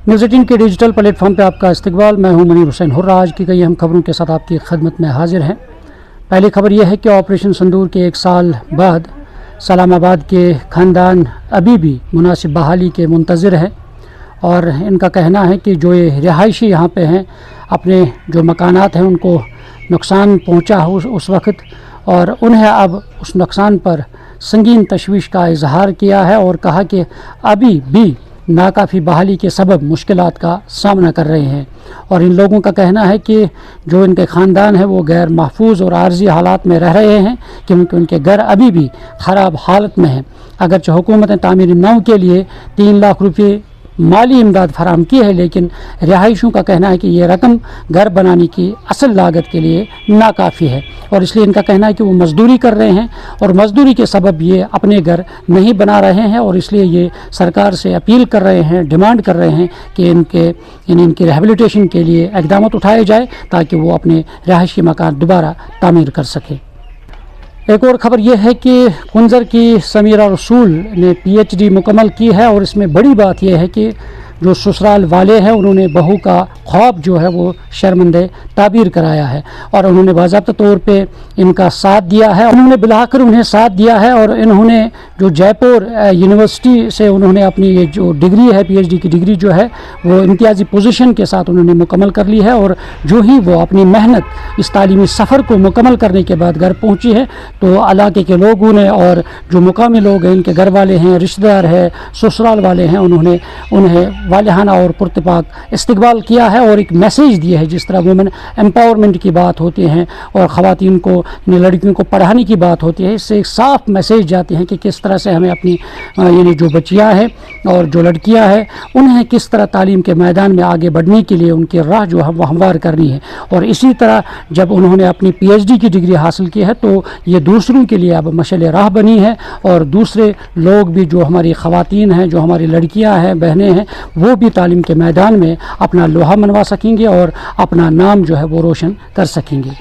News 18 के digital platform पर आपका इस्तकबाल। मैं हूं मुनीर हुसैन हुर्रा। आज की कई अहम खबरों के साथ आपकी खिदमत में हाजिर हैं। पहली खबर यह है कि ऑपरेशन सिंदूर के 1 साल बाद सलामाबाद के ख़ानदान अभी भी मुनासिब बहाली के मुंतज़िर हैं और इनका कहना है कि जो ये रिहायशी यहाँ पे हैं, अपने जो मकानात हैं उनको नुकसान पहुँचा उस वक्त, और उन्हें अब उस नुकसान पर संगीन तशवीश का इजहार किया है और कहा कि अभी भी नाकाफ़ी बहाली के सबब मुश्किलात का सामना कर रहे हैं। और इन लोगों का कहना है कि जो इनके ख़ानदान है वो गैर महफूज और आर्जी हालात में रह रहे हैं, क्योंकि उनके घर अभी भी ख़राब हालत में हैं। अगरचे हुकूमत ने तामीर नौ के लिए 3 लाख रुपये माली इमदाद फराम की है, लेकिन रिहायशियों का कहना है कि ये रकम घर बनाने की असल लागत के लिए नाकाफ़ी है, और इसलिए इनका कहना है कि वो मज़दूरी कर रहे हैं और मज़दूरी के सबब ये अपने घर नहीं बना रहे हैं, और इसलिए ये सरकार से अपील कर रहे हैं, डिमांड कर रहे हैं कि इनकी रिहेबिलिटेशन के लिए इक़दाम उठाए जाए ताकि वो अपने रिहायशी मकान दोबारा तामीर कर सकें। एक और ख़बर यह है कि कुंजर की समीरा रसूल ने PhD मुकम्मल की है, और इसमें बड़ी बात यह है कि जो ससुराल वाले हैं उन्होंने बहू का ख्वाब जो है वो शर्मंदे ताबीर कराया है, और उन्होंने बाज़ाब्ता तौर पे इनका साथ दिया है। उन्होंने बुलाकर उन्हें साथ दिया है, और इन्होंने जो जयपुर यूनिवर्सिटी से उन्होंने अपनी ये जो डिग्री है, PhD की डिग्री जो है वो इम्तियाज़ी पोजीशन के साथ उन्होंने मुकम्मल कर ली है। और जो ही वो अपनी मेहनत इस तालीमी सफ़र को मुकम्मल करने के बाद घर पहुँची है, तो इलाके के लोगों ने और जो मुकामी लोग हैं, इनके घर वाले हैं, रिश्तेदार हैं, ससुराल वाले हैं, उन्होंने उन्हें वालिहाना और पुरतपाक इस्तकबाल किया है और एक मैसेज दिया है। जिस तरह वुमेन एम्पावरमेंट की बात होती है और ख़वातीन को, लड़कियों को पढ़ाने की बात होती है, इससे एक साफ मैसेज जाते हैं कि किस तरह से हमें अपनी यानी जो बच्चियाँ हैं और जो लड़कियाँ हैं उन्हें किस तरह तालीम के मैदान में आगे बढ़ने के लिए उनकी राह जो है वो हमवार करनी है। और इसी तरह जब उन्होंने अपनी PhD की डिग्री हासिल की है तो ये दूसरों के लिए अब मशाल राह बनी है, और दूसरे लोग भी जो हमारी ख़वातीन हैं, जो हमारी लड़कियाँ हैं, बहनें हैं, वो भी तालीम के मैदान में अपना लोहा मनवा सकेंगे और अपना नाम जो है वो रोशन कर सकेंगे।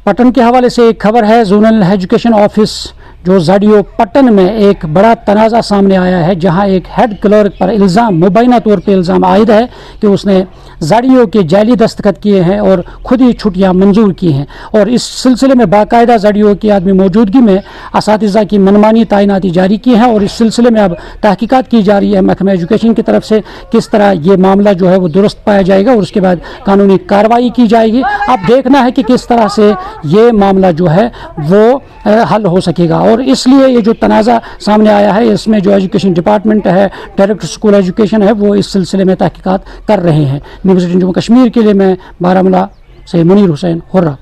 पटन के हवाले से एक खबर है। जोनल एजुकेशन ऑफिस जो ज़ाडियो पटन में एक बड़ा तनाज़ा सामने आया है, जहां एक हेड क्लर्क पर इल्ज़ाम, मुबैना तौर पर इल्ज़ाम आयद है कि उसने ज़ाडियो के जाली दस्तखत किए हैं और खुद ही छुट्टियां मंजूर की हैं। और इस सिलसिले में बाकायदा ज़ाडियो की आदमी मौजूदगी में असातिज़ा की मनमानी तैनाती जारी की है, और इस सिलसिले में अब तहकीकात की जा रही है महकमा एजुकेशन की तरफ से किस तरह ये मामला जो है वो दुरुस्त पाया जाएगा, और उसके बाद कानूनी कार्रवाई की जाएगी। अब देखना है कि किस तरह से ये मामला जो है वो हल हो सकेगा। और इसलिए ये जो तनाज़ा सामने आया है, इसमें जो एजुकेशन डिपार्टमेंट है, डायरेक्टर स्कूल एजुकेशन है, वो इस सिलसिले में तहकीकात कर रहे हैं। न्यूज़ 18 जम्मू कश्मीर के लिए मैं बारामूला से मुनीर हुसैन हुर्रा।